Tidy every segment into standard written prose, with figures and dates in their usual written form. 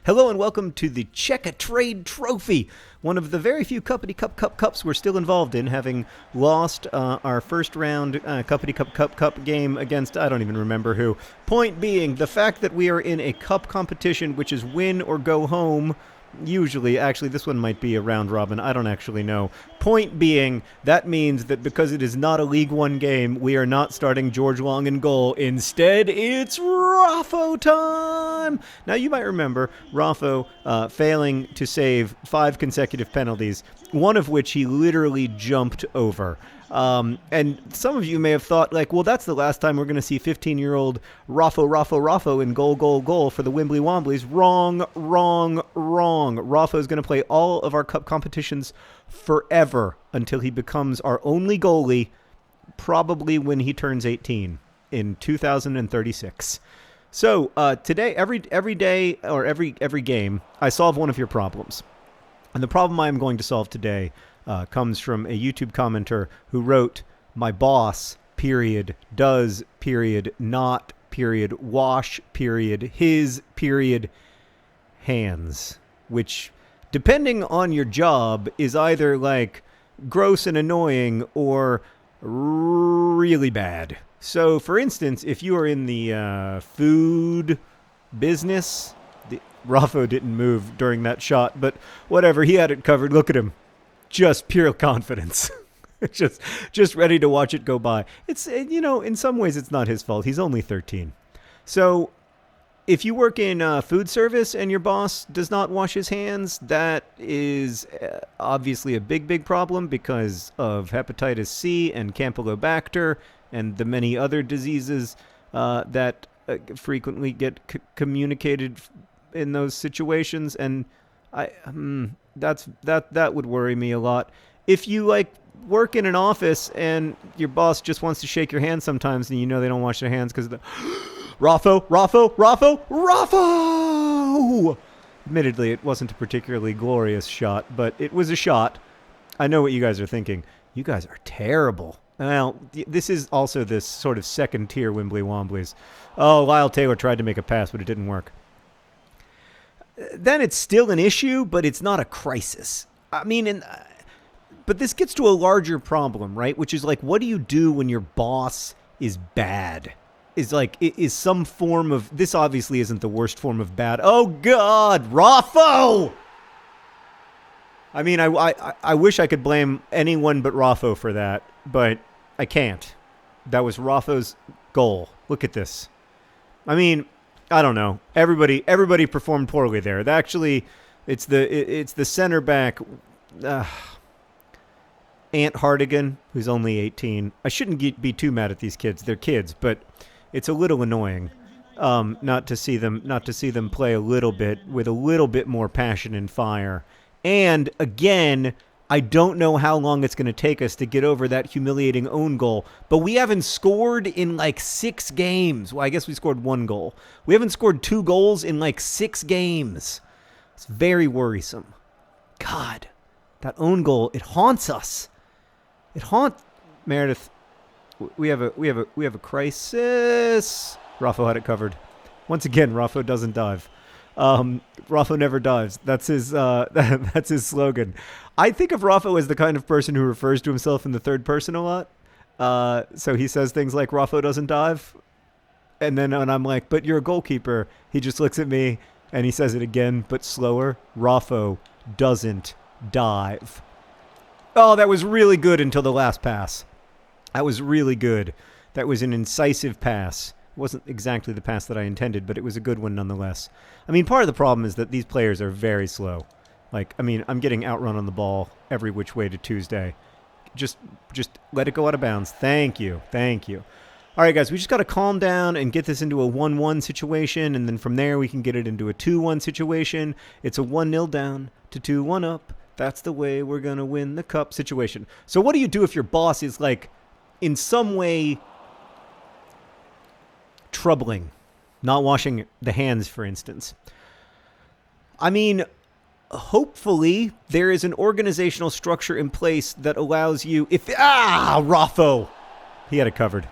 Hello and welcome to the Check a Trade Trophy, one of the very few Cuppity Cups we're still involved in, having lost our first round Cuppity Cup game against, I don't even remember who. Point being, the fact that we are in a cup competition, which is win or go home, usually, actually this one might be a round robin, I don't actually know. Point being, that means that because it is not a League One game, we are not starting George Long in goal. Instead, it's Raffo time! Now you might remember Raffo failing to save 5 consecutive penalties, one of which he literally jumped over. And some of you may have thought, like, well, that's the last time we're going to see 15-year-old Raffo in goal for the Wimbly Womblys. Wrong. Raffo is going to play all of our cup competitions forever until he becomes our only goalie, probably when he turns 18 in 2036. So today, every day or every game, I solve one of your problems. And the problem I am going to solve today comes from a YouTube commenter who wrote, "My boss, period, does, period, not, period, wash, period, his, period, hands," which, depending on your job, is either like gross and annoying or really bad. So, for instance, if you are in the food business, Raffo didn't move during that shot, but whatever, he had it covered. Look at him. Just pure confidence. just ready to watch it go by. It's, in some ways it's not his fault. He's only 13. So if you work in food service and your boss does not wash his hands, that is obviously a big problem because of hepatitis C and Campylobacter and the many other diseases that frequently get communicated in those situations. And that would worry me a lot. If you work in an office and your boss just wants to shake your hand sometimes and they don't wash their hands because of the Raffo. Admittedly, it wasn't a particularly glorious shot, but it was a shot. I know what you guys are thinking. You guys are terrible. Well, this is also this sort of second tier Wimbly Womblys. Oh, Lyle Taylor tried to make a pass, but it didn't work. Then it's still an issue, but it's not a crisis. I mean, but this gets to a larger problem, right? Which is what do you do when your boss is bad? Is some form of, this obviously isn't the worst form of bad. Oh God, Raffo! I mean, I wish I could blame anyone but Raffo for that, but I can't. That was Raffo's goal. Look at this. I mean, I don't know. Everybody performed poorly there. Actually, it's the center back, Ant Hardigan, who's only 18. I shouldn't be too mad at these kids. They're kids, but it's a little annoying not to see them play a little bit with a little bit more passion and fire. And again, I don't know how long it's going to take us to get over that humiliating own goal, but we haven't scored in 6 games. Well, I guess we scored 1 goal. We haven't scored 2 goals in 6 games. It's very worrisome. God, that own goal, it haunts us. It haunts Meredith. We have a crisis. Raffo had it covered. Once again, Raffo doesn't dive. Raffo never dives. That's his slogan. I think of Raffo as the kind of person who refers to himself in the third person a lot. So he says things like Raffo doesn't dive. And then when I'm like, but you're a goalkeeper, he just looks at me and he says it again, but slower. Raffo doesn't dive. Oh, that was really good until the last pass. That was really good. That was an incisive pass. It wasn't exactly the pass that I intended, but it was a good one nonetheless. I mean, part of the problem is that these players are very slow. I'm getting outrun on the ball every which way to Tuesday. Just let it go out of bounds. Thank you. All right, guys, we just got to calm down and get this into a 1-1 situation, and then from there we can get it into a 2-1 situation. It's a 1-0 down to 2-1 up. That's the way we're going to win the cup situation. So what do you do if your boss is, in some way troubling? Not washing the hands, for instance. I mean, hopefully there is an organizational structure in place that allows you, Raffo! He had it covered.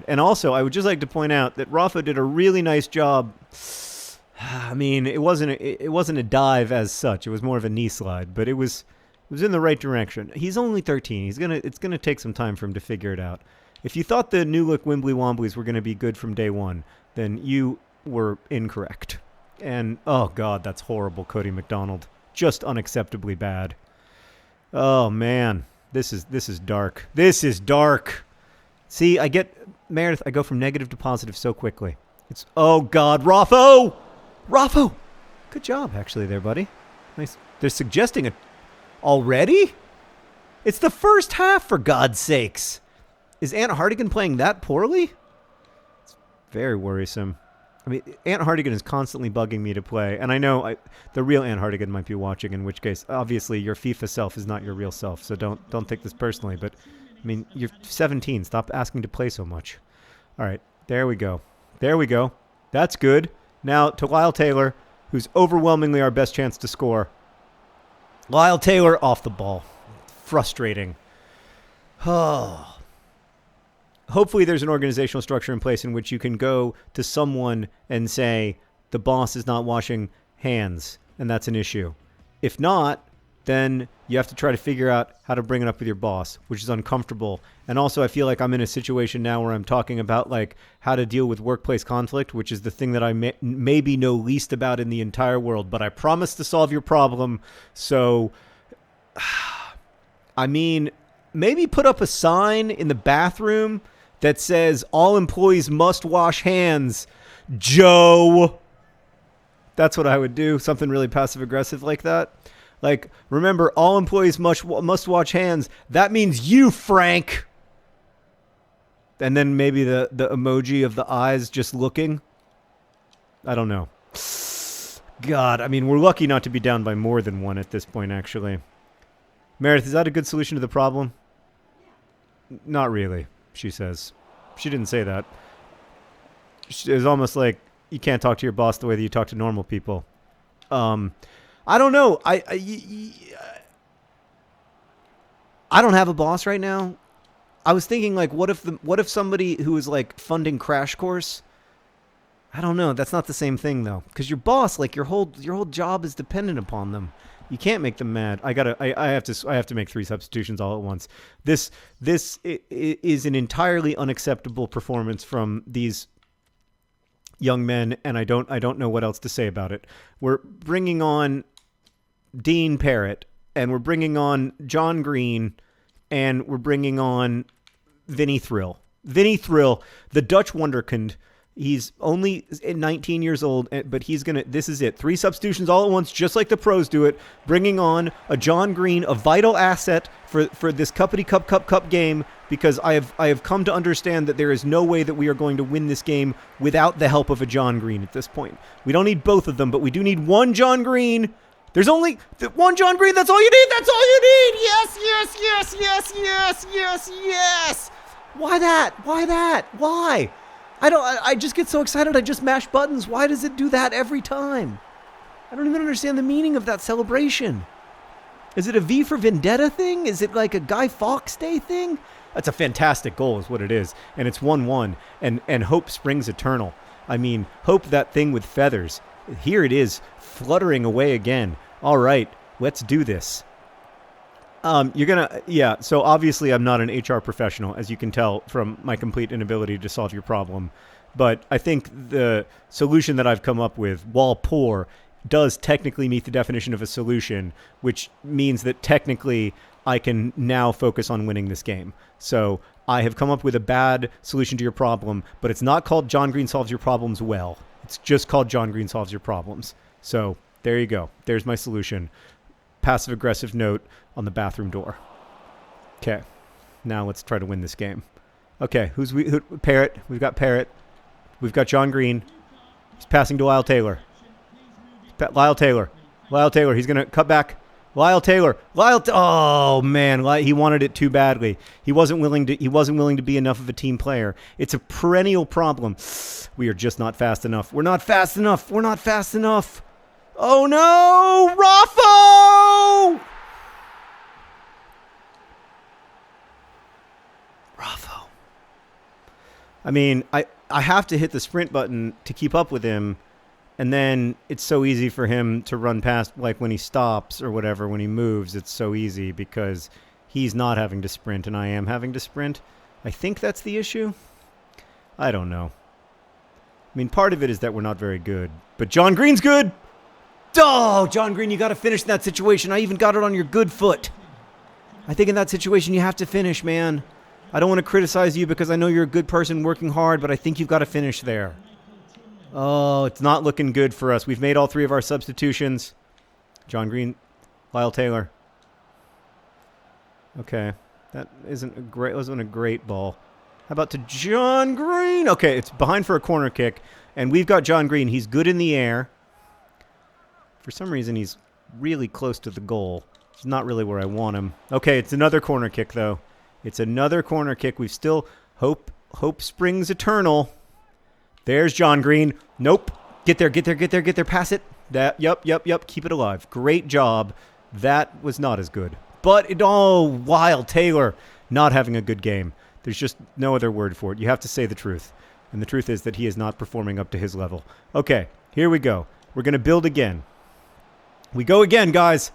And also, I would just like to point out that Raffo did a really nice job I mean, it wasn't a dive as such. It was more of a knee slide, but it was in the right direction. He's only 13. It's gonna take some time for him to figure it out. If you thought the new look Wimbly Womblys were gonna be good from day one, then you were incorrect. And oh god, that's horrible, Cody McDonald. Just unacceptably bad. Oh man, this is dark. This is dark. See, Meredith, I go from negative to positive so quickly. It's oh god, Raffo! Raffo! Good job, actually, there, buddy. Nice. They're suggesting it already? It's the first half, for God's sakes. Is Aunt Hardigan playing that poorly? It's very worrisome. I mean, Aunt Hardigan is constantly bugging me to play, and I know the real Aunt Hardigan might be watching, in which case, obviously, your FIFA self is not your real self, so don't take this personally, but, I mean, you're 17. Stop asking to play so much. All right, there we go. There we go. That's good. Now to Lyle Taylor, who's overwhelmingly our best chance to score. Lyle Taylor off the ball. Frustrating. Oh. Hopefully there's an organizational structure in place in which you can go to someone and say, the boss is not washing hands, and that's an issue. If not, then you have to try to figure out how to bring it up with your boss, which is uncomfortable. And also, I feel like I'm in a situation now where I'm talking about like how to deal with workplace conflict, which is the thing that I maybe know least about in the entire world. But I promise to solve your problem. So, I mean, maybe put up a sign in the bathroom that says all employees must wash hands. Joe. That's what I would do. Something really passive aggressive like that. Like, remember, all employees must wash hands. That means you, Frank. And then maybe the emoji of the eyes just looking. I don't know. God, I mean, we're lucky not to be down by more than one at this point, actually. Meredith, is that a good solution to the problem? Not really, she says. She didn't say that. It was almost like you can't talk to your boss the way that you talk to normal people. I don't know. I don't have a boss right now. I was thinking, like, what if somebody who is like funding Crash Course? I don't know. That's not the same thing though, because your boss, like your whole job is dependent upon them. You can't make them mad. I have to make 3 substitutions all at once. This is an entirely unacceptable performance from these young men, and I don't know what else to say about it. We're bringing on Dean Parrott, and we're bringing on John Green, and we're bringing on Vinny Thrill. Vinny Thrill, the Dutch wonderkind. He's only 19 years old, but this is it. 3 substitutions all at once, just like the pros do it. Bringing on a John Green, a vital asset for this Cuppity Cup game, because I have come to understand that there is no way that we are going to win this game without the help of a John Green at this point. We don't need both of them, but we do need one John Green. There's only one John Green. That's all you need. That's all you need. Yes, yes, yes, yes, yes, yes, yes. Why that? Why that? Why? I just get so excited. I just mash buttons. Why does it do that every time? I don't even understand the meaning of that celebration. Is it a V for Vendetta thing? Is it like a Guy Fawkes Day thing? That's a fantastic goal is what it is. And it's 1-1. And hope springs eternal. I mean, hope that thing with feathers. Here it is, fluttering away again. All right, let's do this. So obviously I'm not an HR professional, as you can tell from my complete inability to solve your problem. But I think the solution that I've come up with, while poor, does technically meet the definition of a solution, which means that technically I can now focus on winning this game. So I have come up with a bad solution to your problem, but it's not called John Green Solves Your Problems Well. It's just called John Green Solves Your Problems. So there you go. There's my solution. Passive-aggressive note on the bathroom door. Okay. Now let's try to win this game. Okay, Parrott. We've got Parrott. We've got John Green. He's passing to Lyle Taylor. Lyle Taylor. He's going to cut back. Lyle Taylor. Oh man, he wanted it too badly. He wasn't willing to be enough of a team player. It's a perennial problem. We are just not fast enough. We're not fast enough. Oh no, Raffo! I mean, I have to hit the sprint button to keep up with him, And then it's so easy for him to run past, like when he stops or whatever, when he moves, it's so easy because he's not having to sprint and I am having to sprint. I think that's the issue. I don't know. I mean, part of it is that we're not very good. But John Green's good! Oh, John Green, you got to finish that situation. I even got it on your good foot. I think in that situation you have to finish, man. I don't want to criticize you because I know you're a good person working hard, but I think you've got to finish there. Oh, it's not looking good for us. We've made all 3 of our substitutions. John Green, Lyle Taylor. Okay, that wasn't a great ball. How about to John Green? Okay, it's behind for a corner kick, and we've got John Green. He's good in the air. For some reason, he's really close to the goal. It's not really where I want him. Okay, it's another corner kick, though. It's another corner kick. We've still... Hope springs eternal. There's John Green. Nope. Get there. Pass it. Yep. Keep it alive. Great job. That was not as good. But, Wild Taylor not having a good game. There's just no other word for it. You have to say the truth. And the truth is that he is not performing up to his level. Okay, here we go. We're going to build again. We go again, guys.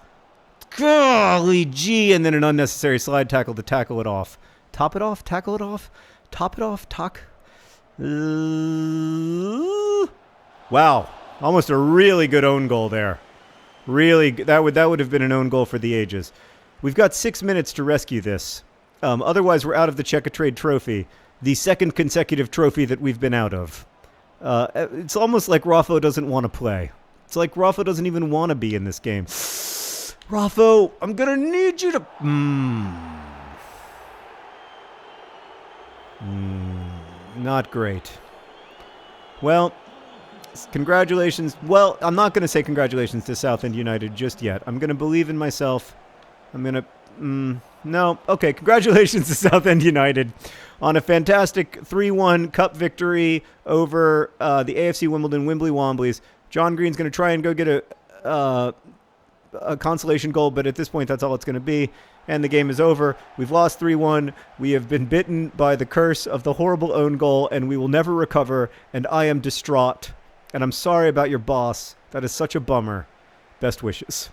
Golly gee, and then an unnecessary slide tackle to tackle it off. Top it off, tackle it off, top it off, Wow, almost a really good own goal there. Really, that would have been an own goal for the ages. We've got 6 minutes to rescue this. Otherwise, we're out of the Check a Trade trophy, the second consecutive trophy that we've been out of. It's almost like Raffo doesn't want to play. It's like Raffo doesn't even want to be in this game. Raffo, I'm going to need you to... Not great. Well, congratulations. Well, I'm not going to say congratulations to Southend United just yet. I'm going to believe in myself. I'm going to... No. Okay, congratulations to Southend United on a fantastic 3-1 cup victory over the AFC Wimbledon Wimbly Womblys. John Green's going to try and go get a consolation goal, but at this point, that's all it's going to be. And the game is over. We've lost 3-1. We have been bitten by the curse of the horrible own goal, and we will never recover. And I am distraught. And I'm sorry about your boss. That is such a bummer. Best wishes.